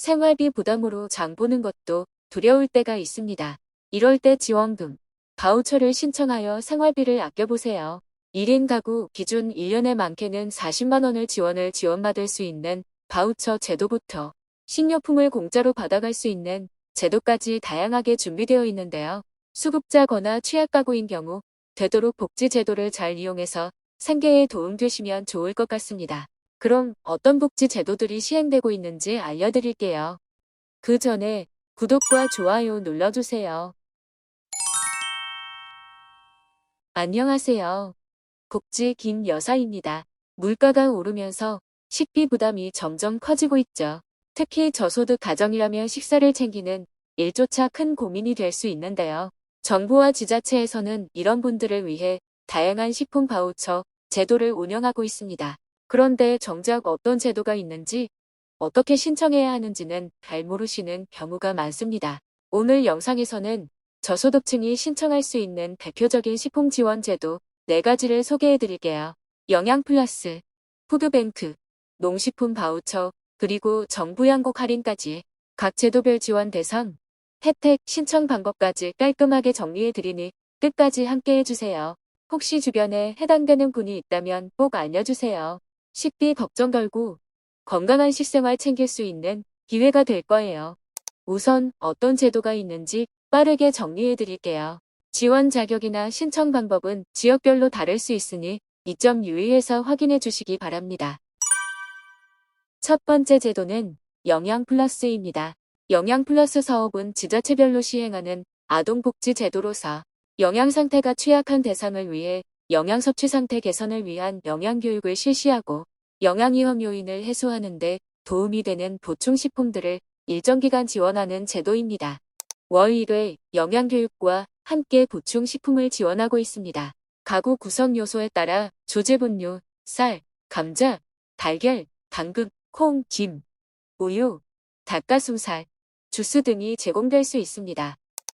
생활비 부담으로 장 보는 것도 두려울 때가 있습니다. 이럴 때 지원금, 바우처를 신청하여 생활비를 아껴보세요. 1인 가구 기준 1년에 많게는 40만 원을 지원받을 수 있는 바우처 제도부터 식료품을 공짜로 받아갈 수 있는 제도까지 다양하게 준비되어 있는데요. 수급자거나 취약가구인 경우 되도록 복지 제도를 잘 이용해서 생계에 도움되시면 좋을 것 같습니다. 그럼 어떤 복지 제도들이 시행되고 있는지 알려드릴게요. 그 전에 구독과 좋아요 눌러주세요. 안녕하세요. 복지 김여사입니다. 물가가 오르면서 식비 부담이 점점 커지고 있죠. 특히 저소득 가정이라면 식사를 챙기는 일조차 큰 고민이 될 수 있는데요. 정부와 지자체에서는 이런 분들을 위해 다양한 식품 바우처 제도를 운영하고 있습니다. 그런데 정작 어떤 제도가 있는지 어떻게 신청해야 하는지는 잘 모르시는 경우가 많습니다. 오늘 영상에서는 저소득층이 신청할 수 있는 대표적인 식품 지원 제도 4가지를 소개해 드릴게요. 영양 플러스, 푸드뱅크, 농식품 바우처, 그리고 정부 양곡 할인까지 각 제도별 지원 대상, 혜택, 신청 방법까지 깔끔하게 정리해 드리니 끝까지 함께 해주세요. 혹시 주변에 해당되는 분이 있다면 꼭 알려주세요. 식비 걱정 덜고 건강한 식생활 챙길 수 있는 기회가 될 거예요. 우선 어떤 제도가 있는지 빠르게 정리해 드릴게요. 지원 자격이나 신청 방법은 지역별로 다를 수 있으니 이 점 유의해서 확인해 주시기 바랍니다. 첫 번째 제도는 영양플러스입니다. 영양플러스 사업은 지자체별로 시행하는 아동복지 제도로서 영양 상태가 취약한 대상을 위해 영양 섭취 상태 개선을 위한 영양교육을 실시하고 영양위험 요인을 해소하는 데 도움이 되는 보충식품들을 일정 기간 지원하는 제도입니다. 월 1회 영양교육과 함께 보충식품을 지원하고 있습니다. 가구 구성 요소에 따라 조제분유, 쌀, 감자, 달걀, 당근, 콩, 김, 우유, 닭가슴살, 주스 등이 제공될 수 있습니다.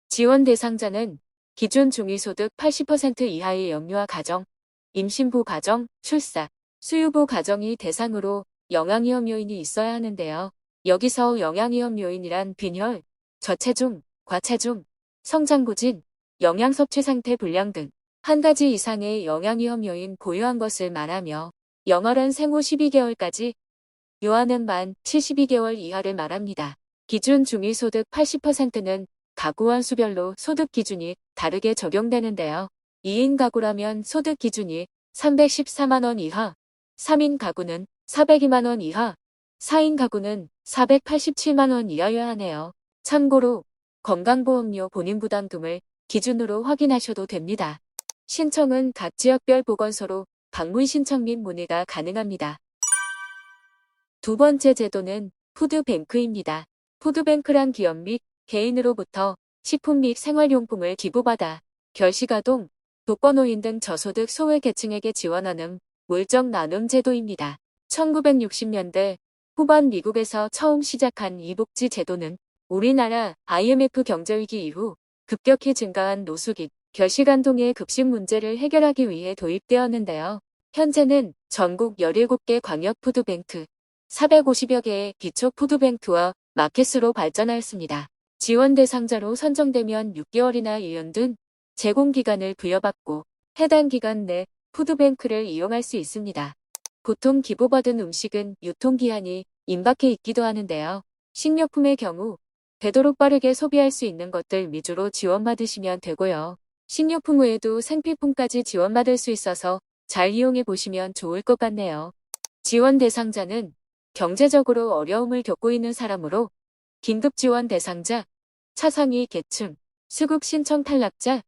지원 대상자는 기준 중위소득 80% 이하의 영유아 가정, 임신부 가정, 출산, 수유부 가정이 대상으로 영양위험 요인이 있어야 하는데요. 여기서 영양위험 요인이란 빈혈, 저체중, 과체중, 성장부진, 영양 섭취 상태 불량 등 한 가지 이상의 영양위험 요인 보유한 것을 말하며 영아는 생후 12개월까지, 유아는 만 72개월 이하를 말합니다. 기준 중위소득 80%는 가구원 수별로 소득 기준이 다르게 적용되는데요. 2인 가구라면 소득 기준이 314만 원 이하, 3인 가구는 402만 원 이하, 4인 가구는 487만 원 이하여야 하네요. 참고로 건강보험료 본인부담금을 기준으로 확인하셔도 됩니다. 신청은 각 지역별 보건소로 방문 신청 및 문의가 가능합니다. 두 번째 제도는 푸드뱅크입니다. 푸드뱅크란 기업 및 개인으로부터 식품 및 생활용품을 기부받아 결식아동, 독거노인 등 저소득 소외계층에게 지원하는 물적 나눔 제도입니다. 1960년대 후반 미국에서 처음 시작한 이 복지 제도는 우리나라 IMF 경제위기 이후 급격히 증가한 노숙인, 결식아동의 급식 문제를 해결하기 위해 도입되었는데요. 현재는 전국 17개 광역 푸드뱅크, 450여 개의 기초 푸드뱅크와 마켓으로 발전하였습니다. 지원 대상자로 선정되면 6개월이나 1년 등 제공기간을 부여받고 해당 기간 내 푸드뱅크를 이용할 수 있습니다. 보통 기부받은 음식은 유통기한이 임박해 있기도 하는데요. 식료품의 경우 되도록 빠르게 소비할 수 있는 것들 위주로 지원받으시면 되고요. 식료품 외에도 생필품까지 지원받을 수 있어서 잘 이용해 보시면 좋을 것 같네요. 지원 대상자는 경제적으로 어려움을 겪고 있는 사람으로 긴급지원 대상자, 차상위 계층, 수급 신청 탈락자,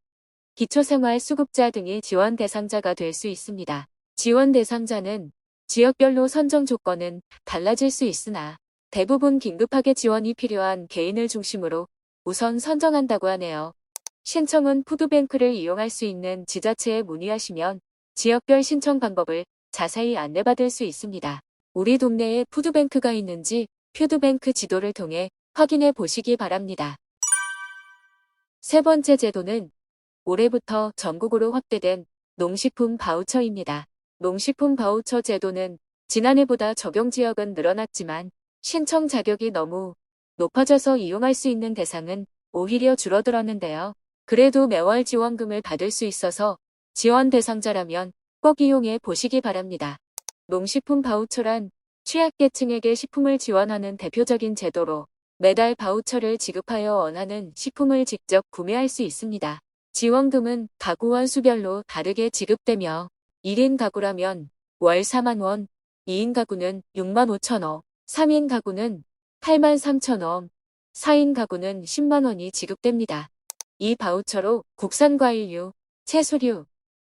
기초생활 수급자 등이 지원 대상자가 될 수 있습니다. 지원 대상자는 지역별로 선정 조건은 달라질 수 있으나 대부분 긴급하게 지원이 필요한 개인을 중심으로 우선 선정한다고 하네요. 신청은 푸드뱅크를 이용할 수 있는 지자체에 문의하시면 지역별 신청 방법을 자세히 안내받을 수 있습니다. 우리 동네에 푸드뱅크가 있는지 푸드뱅크 지도를 통해 확인해 보시기 바랍니다. 세 번째 제도는 올해부터 전국으로 확대된 농식품 바우처입니다. 농식품 바우처 제도는 지난해보다 적용 지역은 늘어났지만 신청 자격이 너무 높아져서 이용할 수 있는 대상은 오히려 줄어들었는데요. 그래도 매월 지원금을 받을 수 있어서 지원 대상자라면 꼭 이용해 보시기 바랍니다. 농식품 바우처란 취약계층에게 식품을 지원하는 대표적인 제도로 매달 바우처를 지급하여 원하는 식품을 직접 구매할 수 있습니다. 지원금은 가구원 수별로 다르게 지급되며 1인 가구라면 월 4만 원, 2인 가구는 6만 5천 원, 3인 가구는 8만 3천 원, 4인 가구는 10만 원이 지급됩니다. 이 바우처로 국산 과일류, 채소류,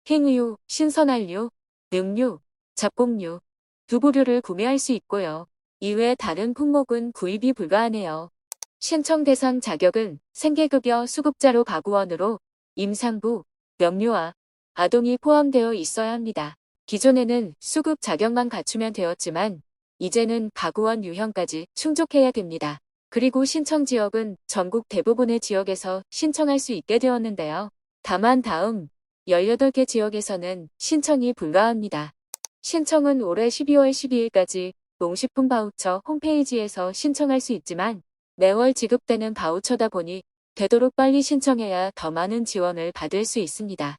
행유, 신선한류, 능류, 잡곡류, 두부류를 구매할 수 있고요. 이외 다른 품목은 구입이 불가하네요. 신청 대상 자격은 생계급여 수급자로 가구원으로 임산부, 명류아, 아동이 포함되어 있어야 합니다. 기존에는 수급 자격만 갖추면 되었지만 이제는 가구원 유형까지 충족해야 됩니다. 그리고 신청 지역은 전국 대부분의 지역에서 신청할 수 있게 되었는데요. 다만 다음 18개 지역에서는 신청이 불가합니다. 신청은 올해 12월 12일까지 농식품 바우처 홈페이지에서 신청할 수 있지만 매월 지급되는 바우처다 보니 되도록 빨리 신청해야 더 많은 지원을 받을 수 있습니다.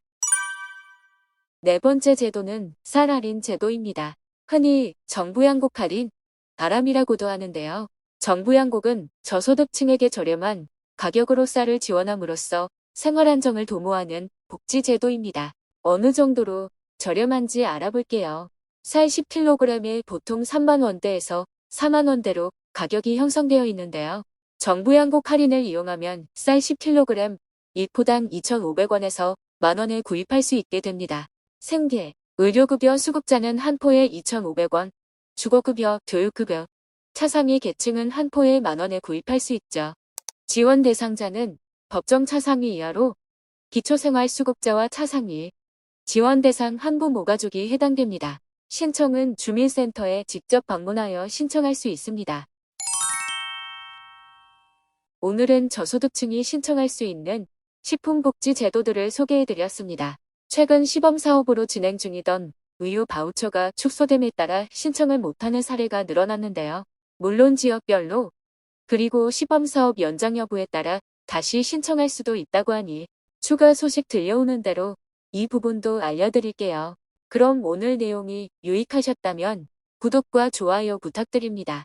네 번째 제도는 쌀 할인 제도입니다. 흔히 정부 양곡 할인, 바람이라고도 하는데요. 정부 양곡은 저소득층에게 저렴한 가격으로 쌀을 지원함으로써 생활 안정을 도모하는 복지 제도입니다. 어느 정도로 저렴한지 알아볼게요. 쌀 10kg에 보통 3만 원대에서 4만 원대로 가격이 형성되어 있는데요. 정부 양곡 할인을 이용하면 쌀 10kg 1포당 2,500원에서 만원에 구입할 수 있게 됩니다. 생계, 의료급여 수급자는 한 포에 2,500원, 주거급여, 교육급여, 차상위 계층은 한 포에 만원에 구입할 수 있죠. 지원 대상자는 법정 차상위 이하로 기초생활수급자와 차상위, 지원 대상 한부모 가족이 해당됩니다. 신청은 주민센터에 직접 방문하여 신청할 수 있습니다. 오늘은 저소득층이 신청할 수 있는 식품복지 제도들을 소개해드렸습니다. 최근 시범사업으로 진행 중이던 의유 바우처가 축소됨에 따라 신청을 못하는 사례가 늘어났는데요. 물론 지역별로 그리고 시범사업 연장 여부에 따라 다시 신청할 수도 있다고 하니 추가 소식 들려오는 대로 이 부분도 알려드릴게요. 그럼 오늘 내용이 유익하셨다면 구독과 좋아요 부탁드립니다.